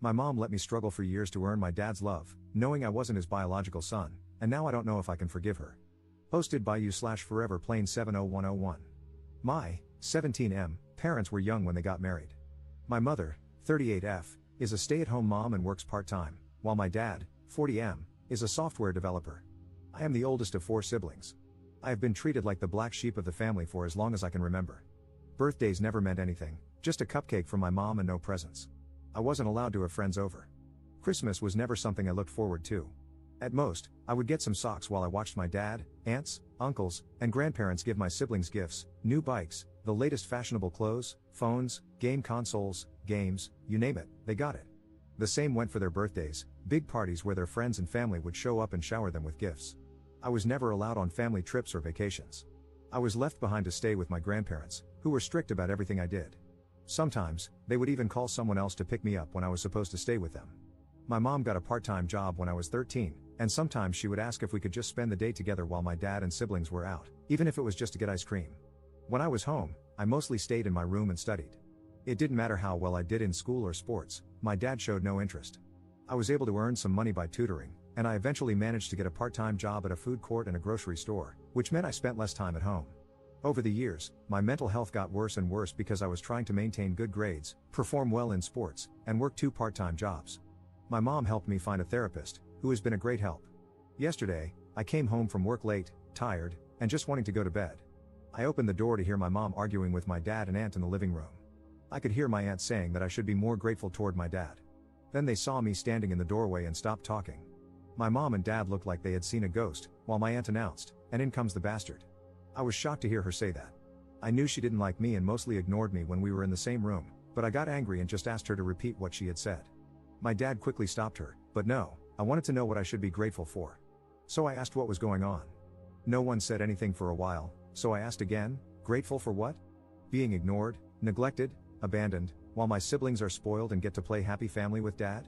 My mom let me struggle for years to earn my dad's love, knowing I wasn't his biological son, and now I don't know if I can forgive her. Posted by you/foreverplane70101. My 17M parents were young when they got married. My mother, 38F, is a stay-at-home mom and works part-time, while my dad, 40M, is a software developer. I am the oldest of 4 siblings. I have been treated like the black sheep of the family for as long as I can remember. Birthdays never meant anything, just a cupcake from my mom and no presents. I wasn't allowed to have friends over. Christmas was never something I looked forward to. At most, I would get some socks while I watched my dad, aunts, uncles, and grandparents give my siblings gifts, new bikes, the latest fashionable clothes, phones, game consoles, games, you name it, they got it. The same went for their birthdays, big parties where their friends and family would show up and shower them with gifts. I was never allowed on family trips or vacations. I was left behind to stay with my grandparents, who were strict about everything I did. Sometimes, they would even call someone else to pick me up when I was supposed to stay with them. My mom got a part-time job when I was 13, and sometimes she would ask if we could just spend the day together while my dad and siblings were out, even if it was just to get ice cream. When I was home, I mostly stayed in my room and studied. It didn't matter how well I did in school or sports, my dad showed no interest. I was able to earn some money by tutoring, and I eventually managed to get a part-time job at a food court and a grocery store, which meant I spent less time at home. Over the years, my mental health got worse and worse because I was trying to maintain good grades, perform well in sports, and work 2 part-time jobs. My mom helped me find a therapist, who has been a great help. Yesterday, I came home from work late, tired, and just wanting to go to bed. I opened the door to hear my mom arguing with my dad and aunt in the living room. I could hear my aunt saying that I should be more grateful toward my dad. Then they saw me standing in the doorway and stopped talking. My mom and dad looked like they had seen a ghost, while my aunt announced, "And in comes the bastard." I was shocked to hear her say that. I knew she didn't like me and mostly ignored me when we were in the same room, but I got angry and just asked her to repeat what she had said. My dad quickly stopped her, but no, I wanted to know what I should be grateful for. So I asked what was going on. No one said anything for a while, so I asked again, grateful for what? Being ignored, neglected, abandoned, while my siblings are spoiled and get to play happy family with dad?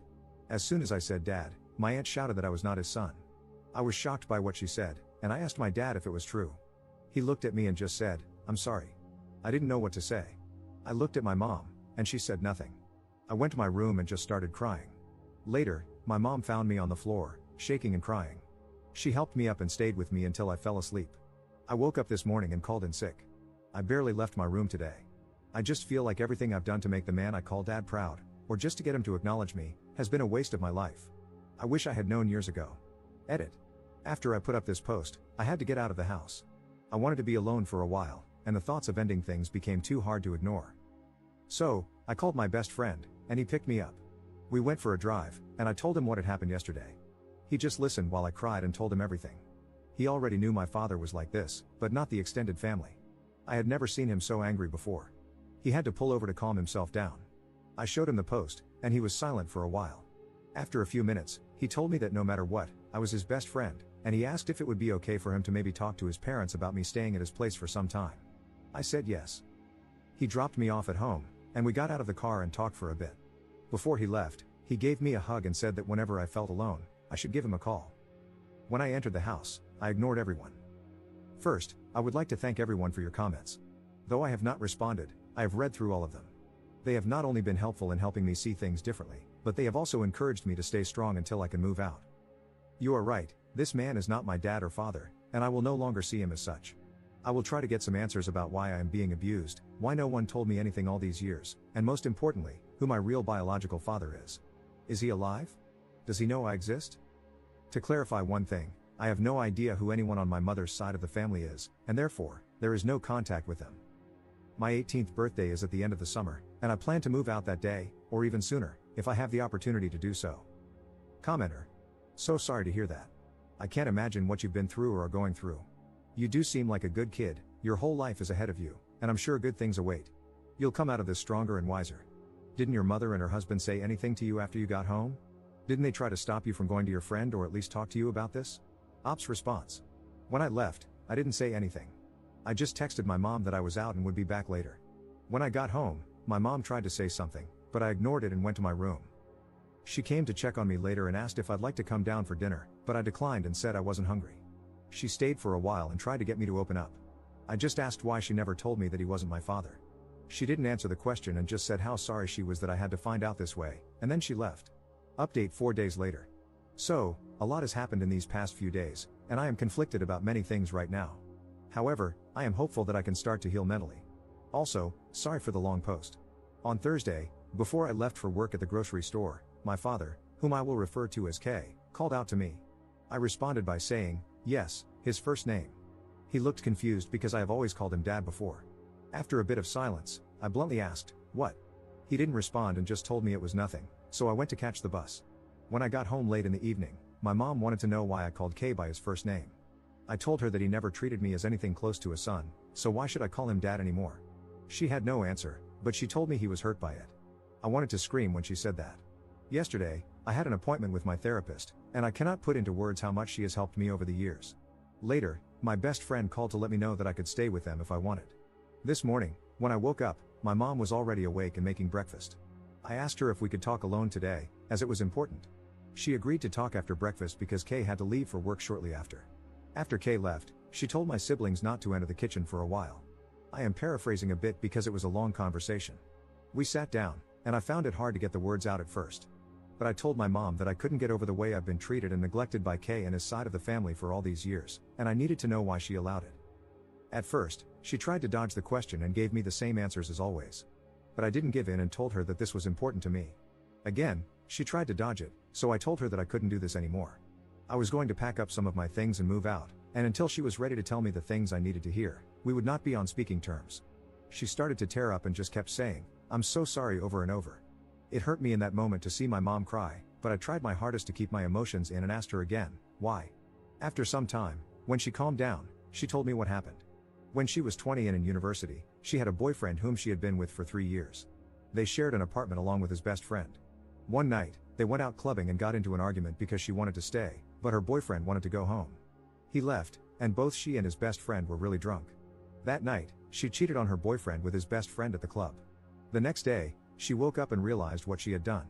As soon as I said dad, my aunt shouted that I was not his son. I was shocked by what she said, and I asked my dad if it was true. He looked at me and just said, "I'm sorry." I didn't know what to say. I looked at my mom, and she said nothing. I went to my room and just started crying. Later, my mom found me on the floor, shaking and crying. She helped me up and stayed with me until I fell asleep. I woke up this morning and called in sick. I barely left my room today. I just feel like everything I've done to make the man I call dad proud, or just to get him to acknowledge me, has been a waste of my life. I wish I had known years ago. Edit. After I put up this post, I had to get out of the house. I wanted to be alone for a while, and the thoughts of ending things became too hard to ignore. So, I called my best friend, and he picked me up. We went for a drive, and I told him what had happened yesterday. He just listened while I cried and told him everything. He already knew my father was like this, but not the extended family. I had never seen him so angry before. He had to pull over to calm himself down. I showed him the post, and he was silent for a while. After a few minutes, he told me that no matter what, I was his best friend, and he asked if it would be okay for him to maybe talk to his parents about me staying at his place for some time. I said yes. He dropped me off at home, and we got out of the car and talked for a bit. Before he left, he gave me a hug and said that whenever I felt alone, I should give him a call. When I entered the house, I ignored everyone. First, I would like to thank everyone for your comments. Though I have not responded, I have read through all of them. They have not only been helpful in helping me see things differently, but they have also encouraged me to stay strong until I can move out. You are right, this man is not my dad or father, and I will no longer see him as such. I will try to get some answers about why I am being abused, why no one told me anything all these years, and most importantly, who my real biological father is. Is he alive? Does he know I exist? To clarify one thing, I have no idea who anyone on my mother's side of the family is, and therefore, there is no contact with them. My 18th birthday is at the end of the summer, and I plan to move out that day, or even sooner, if I have the opportunity to do so. Commenter. So sorry to hear that. I can't imagine what you've been through or are going through. You do seem like a good kid, your whole life is ahead of you, and I'm sure good things await. You'll come out of this stronger and wiser. Didn't your mother and her husband say anything to you after you got home? Didn't they try to stop you from going to your friend or at least talk to you about this? Ops response. When I left, I didn't say anything. I just texted my mom that I was out and would be back later. When I got home, my mom tried to say something, but I ignored it and went to my room. She came to check on me later and asked if I'd like to come down for dinner, but I declined and said I wasn't hungry. She stayed for a while and tried to get me to open up. I just asked why she never told me that he wasn't my father. She didn't answer the question and just said how sorry she was that I had to find out this way, And then she left. Update 4 days later. So, a lot has happened in these past few days, and I am conflicted about many things right now. However, I am hopeful that I can start to heal mentally. Also, sorry for the long post. On Thursday, before I left for work at the grocery store, my father, whom I will refer to as K, called out to me. I responded by saying, yes, his first name. He looked confused because I have always called him Dad before. After a bit of silence, I bluntly asked, what? He didn't respond and just told me it was nothing, so I went to catch the bus. When I got home late in the evening, my mom wanted to know why I called K by his first name. I told her that he never treated me as anything close to a son, so why should I call him Dad anymore? She had no answer, but she told me he was hurt by it. I wanted to scream when she said that. Yesterday, I had an appointment with my therapist, and I cannot put into words how much she has helped me over the years. Later, my best friend called to let me know that I could stay with them if I wanted. This morning, when I woke up, my mom was already awake and making breakfast. I asked her if we could talk alone today, as it was important. She agreed to talk after breakfast because Kay had to leave for work shortly after. After Kay left, she told my siblings not to enter the kitchen for a while. I am paraphrasing a bit because it was a long conversation. We sat down, and I found it hard to get the words out at first. But I told my mom that I couldn't get over the way I've been treated and neglected by Kay and his side of the family for all these years, and I needed to know why she allowed it. At first, she tried to dodge the question and gave me the same answers as always. But I didn't give in and told her that this was important to me. Again, she tried to dodge it, so I told her that I couldn't do this anymore. I was going to pack up some of my things and move out, and until she was ready to tell me the things I needed to hear, we would not be on speaking terms. She started to tear up and just kept saying, "I'm so sorry," over and over. It hurt me in that moment to see my mom cry, but I tried my hardest to keep my emotions in and asked her again, why? After some time, when she calmed down, she told me what happened. When she was 20 and in university, she had a boyfriend whom she had been with for 3 years. They shared an apartment along with his best friend. One night, they went out clubbing and got into an argument because she wanted to stay, but her boyfriend wanted to go home. He left, and both she and his best friend were really drunk. That night, she cheated on her boyfriend with his best friend at the club. The next day, she woke up and realized what she had done.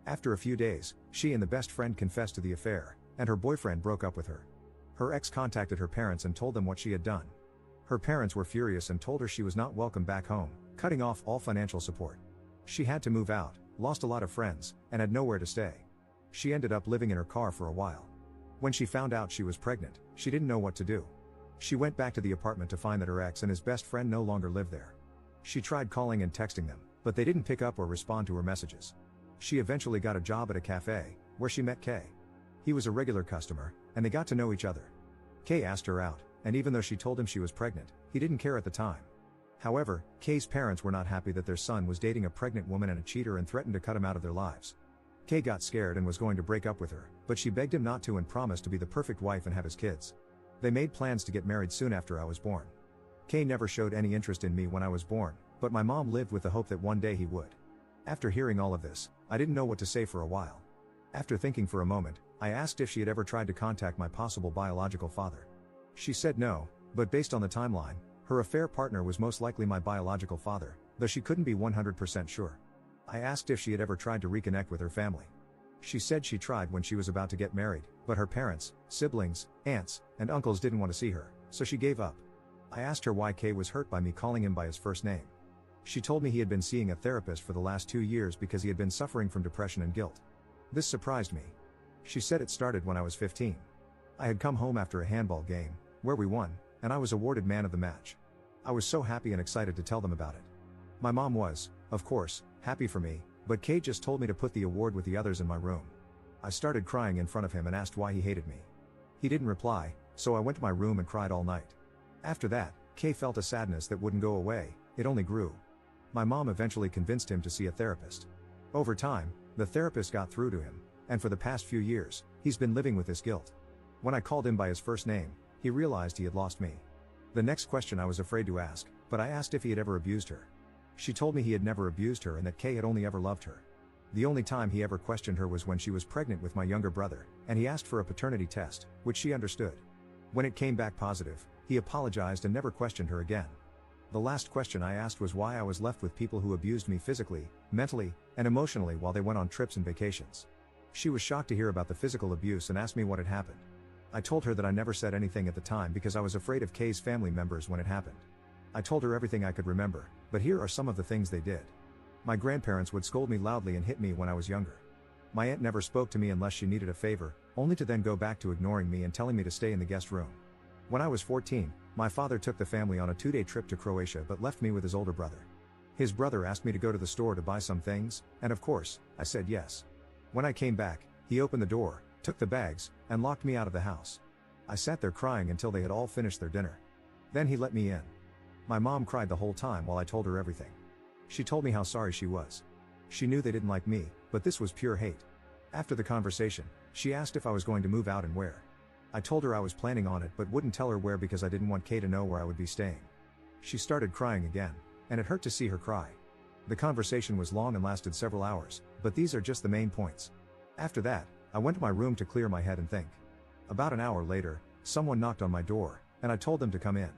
After a few days, she and the best friend confessed to the affair, and her boyfriend broke up with her. Her ex contacted her parents and told them what she had done. Her parents were furious and told her she was not welcome back home, cutting off all financial support. She had to move out, lost a lot of friends, and had nowhere to stay. She ended up living in her car for a while. When she found out she was pregnant, she didn't know what to do. She went back to the apartment to find that her ex and his best friend no longer lived there. She tried calling and texting them, but they didn't pick up or respond to her messages. She eventually got a job at a cafe, where she met Kay. He was a regular customer, and they got to know each other. Kay asked her out, and even though she told him she was pregnant, he didn't care at the time. However, Kay's parents were not happy that their son was dating a pregnant woman and a cheater and threatened to cut him out of their lives. Kay got scared and was going to break up with her, but she begged him not to and promised to be the perfect wife and have his kids. They made plans to get married soon after I was born. Kay never showed any interest in me when I was born, but my mom lived with the hope that one day he would. After hearing all of this, I didn't know what to say for a while. After thinking for a moment, I asked if she had ever tried to contact my possible biological father. She said no, but based on the timeline, her affair partner was most likely my biological father, though she couldn't be 100% sure. I asked if she had ever tried to reconnect with her family. She said she tried when she was about to get married, but her parents, siblings, aunts, and uncles didn't want to see her, so she gave up. I asked her why Kay was hurt by me calling him by his first name. She told me he had been seeing a therapist for the last 2 years because he had been suffering from depression and guilt. This surprised me. She said it started when I was 15. I had come home after a handball game, where we won, and I was awarded man of the match. I was so happy and excited to tell them about it. My mom was, of course, happy for me, but Kay just told me to put the award with the others in my room. I started crying in front of him and asked why he hated me. He didn't reply, so I went to my room and cried all night. After that, Kay felt a sadness that wouldn't go away, it only grew. My mom eventually convinced him to see a therapist. Over time, the therapist got through to him, and for the past few years, he's been living with this guilt. When I called him by his first name, he realized he had lost me. The next question I was afraid to ask, but I asked if he had ever abused her. She told me he had never abused her and that Kay had only ever loved her. The only time he ever questioned her was when she was pregnant with my younger brother, and he asked for a paternity test, which she understood. When it came back positive, he apologized and never questioned her again. The last question I asked was why I was left with people who abused me physically, mentally, and emotionally while they went on trips and vacations. She was shocked to hear about the physical abuse and asked me what had happened. I told her that I never said anything at the time because I was afraid of Kay's family members when it happened. I told her everything I could remember, but here are some of the things they did. My grandparents would scold me loudly and hit me when I was younger. My aunt never spoke to me unless she needed a favor, only to then go back to ignoring me and telling me to stay in the guest room. When I was 14, my father took the family on a 2-day trip to Croatia but left me with his older brother. His brother asked me to go to the store to buy some things, and of course, I said yes. When I came back, he opened the door, took the bags, and locked me out of the house. I sat there crying until they had all finished their dinner. Then he let me in. My mom cried the whole time while I told her everything. She told me how sorry she was. She knew they didn't like me, but this was pure hate. After the conversation, she asked if I was going to move out and where. I told her I was planning on it but wouldn't tell her where because I didn't want Kay to know where I would be staying. She started crying again, and it hurt to see her cry. The conversation was long and lasted several hours, but these are just the main points. After that, I went to my room to clear my head and think. About an hour later, someone knocked on my door, and I told them to come in.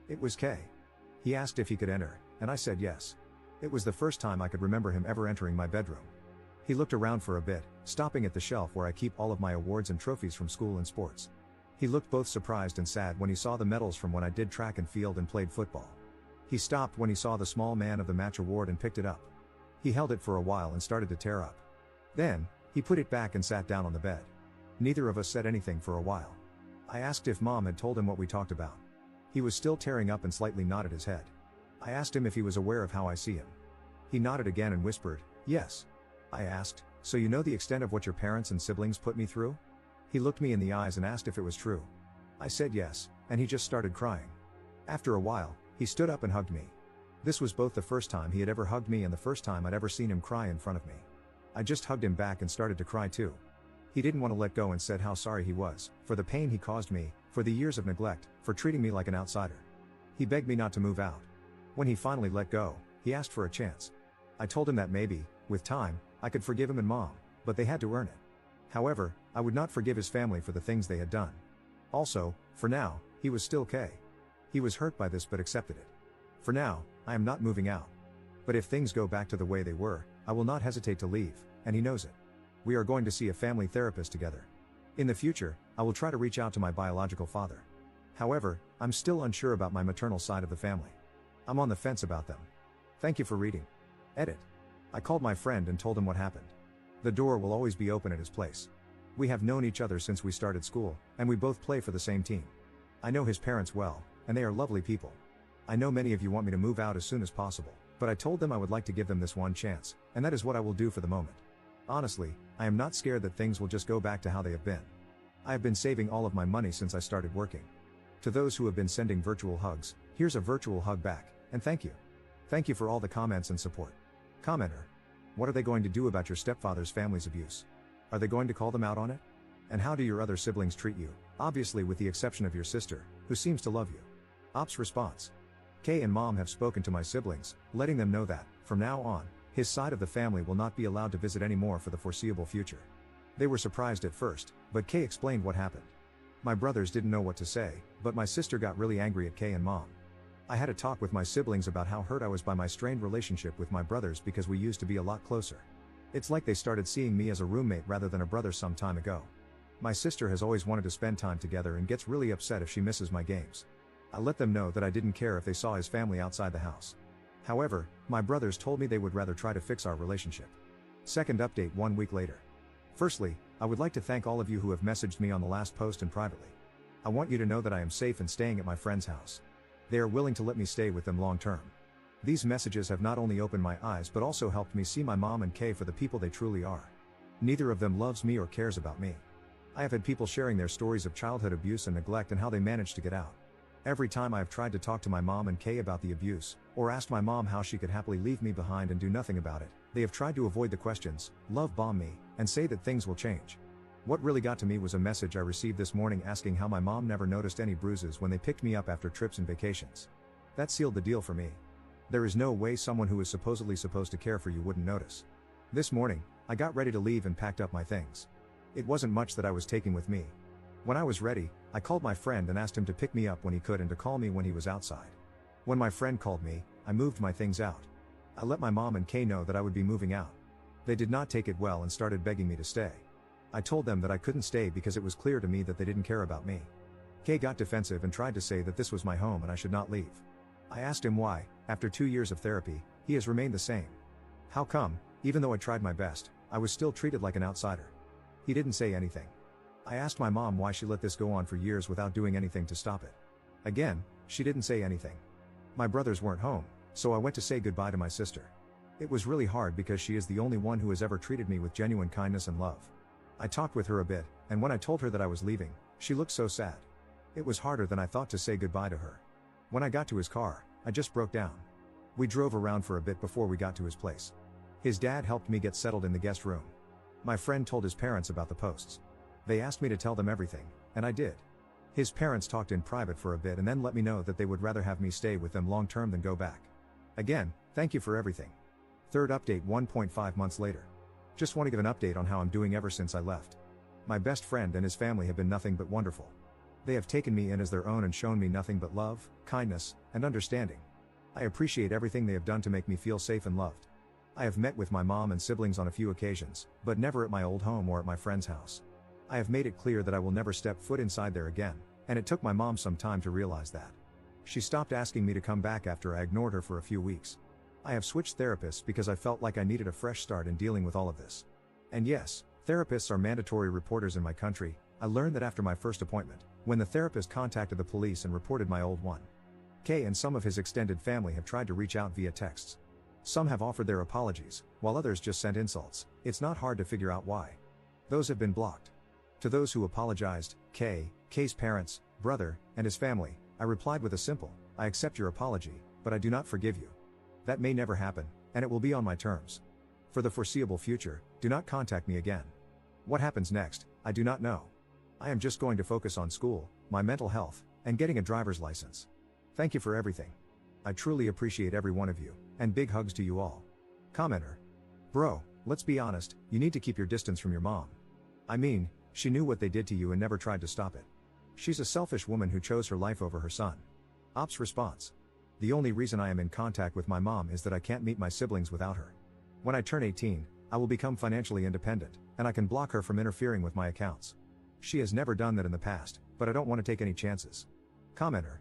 It was Kay. He asked if he could enter, and I said yes. It was the first time I could remember him ever entering my bedroom. He looked around for a bit, stopping at the shelf where I keep all of my awards and trophies from school and sports. He looked both surprised and sad when he saw the medals from when I did track and field and played football. He stopped when he saw the small man of the match award and picked it up. He held it for a while and started to tear up. Then, he put it back and sat down on the bed. Neither of us said anything for a while. I asked if Mom had told him what we talked about. He was still tearing up and slightly nodded his head. I asked him if he was aware of how I see him. He nodded again and whispered, yes. I asked, so you know the extent of what your parents and siblings put me through? He looked me in the eyes and asked if it was true. I said yes, and he just started crying. After a while, he stood up and hugged me. This was both the first time he had ever hugged me and the first time I'd ever seen him cry in front of me. I just hugged him back and started to cry too. He didn't want to let go and said how sorry he was, for the pain he caused me, for the years of neglect, for treating me like an outsider. He begged me not to move out. When he finally let go, he asked for a chance. I told him that maybe, with time, I could forgive him and Mom, but they had to earn it. However, I would not forgive his family for the things they had done. Also, for now, he was still Kay. He was hurt by this but accepted it. For now, I am not moving out. But if things go back to the way they were, I will not hesitate to leave, and he knows it. We are going to see a family therapist together. In the future, I will try to reach out to my biological father. However, I'm still unsure about my maternal side of the family. I'm on the fence about them. Thank you for reading. Edit. I called my friend and told him what happened. The door will always be open at his place. We have known each other since we started school, and we both play for the same team. I know his parents well, and they are lovely people. I know many of you want me to move out as soon as possible, but I told them I would like to give them this one chance, and that is what I will do for the moment. Honestly, I am not scared that things will just go back to how they have been. I have been saving all of my money since I started working. To those who have been sending virtual hugs, here's a virtual hug back, and thank you. Thank you for all the comments and support. Commenter. What are they going to do about your stepfather's family's abuse? Are they going to call them out on it? And how do your other siblings treat you, obviously with the exception of your sister, who seems to love you? Ops response. Kay and Mom have spoken to my siblings, letting them know that, from now on, his side of the family will not be allowed to visit anymore for the foreseeable future. They were surprised at first, but Kay explained what happened. My brothers didn't know what to say, but my sister got really angry at Kay and Mom. I had a talk with my siblings about how hurt I was by my strained relationship with my brothers because we used to be a lot closer. It's like they started seeing me as a roommate rather than a brother some time ago. My sister has always wanted to spend time together and gets really upset if she misses my games. I let them know that I didn't care if they saw his family outside the house. However, my brothers told me they would rather try to fix our relationship. Second update 1 week later. Firstly, I would like to thank all of you who have messaged me on the last post and privately. I want you to know that I am safe and staying at my friend's house. They are willing to let me stay with them long term. These messages have not only opened my eyes but also helped me see my mom and Kay for the people they truly are. Neither of them loves me or cares about me. I have had people sharing their stories of childhood abuse and neglect and how they managed to get out. Every time I have tried to talk to my mom and Kay about the abuse, or asked my mom how she could happily leave me behind and do nothing about it, they have tried to avoid the questions, love bomb me, and say that things will change. What really got to me was a message I received this morning asking how my mom never noticed any bruises when they picked me up after trips and vacations. That sealed the deal for me. There is no way someone who is supposedly supposed to care for you wouldn't notice. This morning, I got ready to leave and packed up my things. It wasn't much that I was taking with me. When I was ready, I called my friend and asked him to pick me up when he could and to call me when he was outside. When my friend called me, I moved my things out. I let my mom and Kay know that I would be moving out. They did not take it well and started begging me to stay. I told them that I couldn't stay because it was clear to me that they didn't care about me. Kay got defensive and tried to say that this was my home and I should not leave. I asked him why, after 2 years of therapy, he has remained the same. How come, even though I tried my best, I was still treated like an outsider? He didn't say anything. I asked my mom why she let this go on for years without doing anything to stop it. Again, she didn't say anything. My brothers weren't home, so I went to say goodbye to my sister. It was really hard because she is the only one who has ever treated me with genuine kindness and love. I talked with her a bit, and when I told her that I was leaving, she looked so sad. It was harder than I thought to say goodbye to her. When I got to his car, I just broke down. We drove around for a bit before we got to his place. His dad helped me get settled in the guest room. My friend told his parents about the posts. They asked me to tell them everything, and I did. His parents talked in private for a bit and then let me know that they would rather have me stay with them long term than go back. Again, thank you for everything. Third update 1.5 months later. Just want to give an update on how I'm doing ever since I left. My best friend and his family have been nothing but wonderful. They have taken me in as their own and shown me nothing but love, kindness, and understanding. I appreciate everything they have done to make me feel safe and loved. I have met with my mom and siblings on a few occasions, but never at my old home or at my friend's house. I have made it clear that I will never step foot inside there again, and it took my mom some time to realize that. She stopped asking me to come back after I ignored her for a few weeks. I have switched therapists because I felt like I needed a fresh start in dealing with all of this. And yes, therapists are mandatory reporters in my country. I learned that after my first appointment, when the therapist contacted the police and reported my old one. Kay and some of his extended family have tried to reach out via texts. Some have offered their apologies, while others just sent insults. It's not hard to figure out why. Those have been blocked. To those who apologized, Kay's parents, brother, and his family, I replied with a simple, I accept your apology, but I do not forgive you. That may never happen, and it will be on my terms. For the foreseeable future, do not contact me again. What happens next, I do not know. I am just going to focus on school, my mental health, and getting a driver's license. Thank you for everything. I truly appreciate every one of you, and big hugs to you all. Commenter. Bro, let's be honest, you need to keep your distance from your mom. I mean, she knew what they did to you and never tried to stop it. She's a selfish woman who chose her life over her son. Ops response. The only reason I am in contact with my mom is that I can't meet my siblings without her. When I turn 18, I will become financially independent, and I can block her from interfering with my accounts. She has never done that in the past, but I don't want to take any chances. Commenter.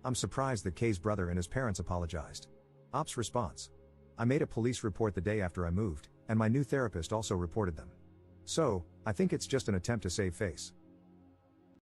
I'm surprised that Kay's brother and his parents apologized. Ops response. I made a police report the day after I moved, and my new therapist also reported them. So, I think it's just an attempt to save face.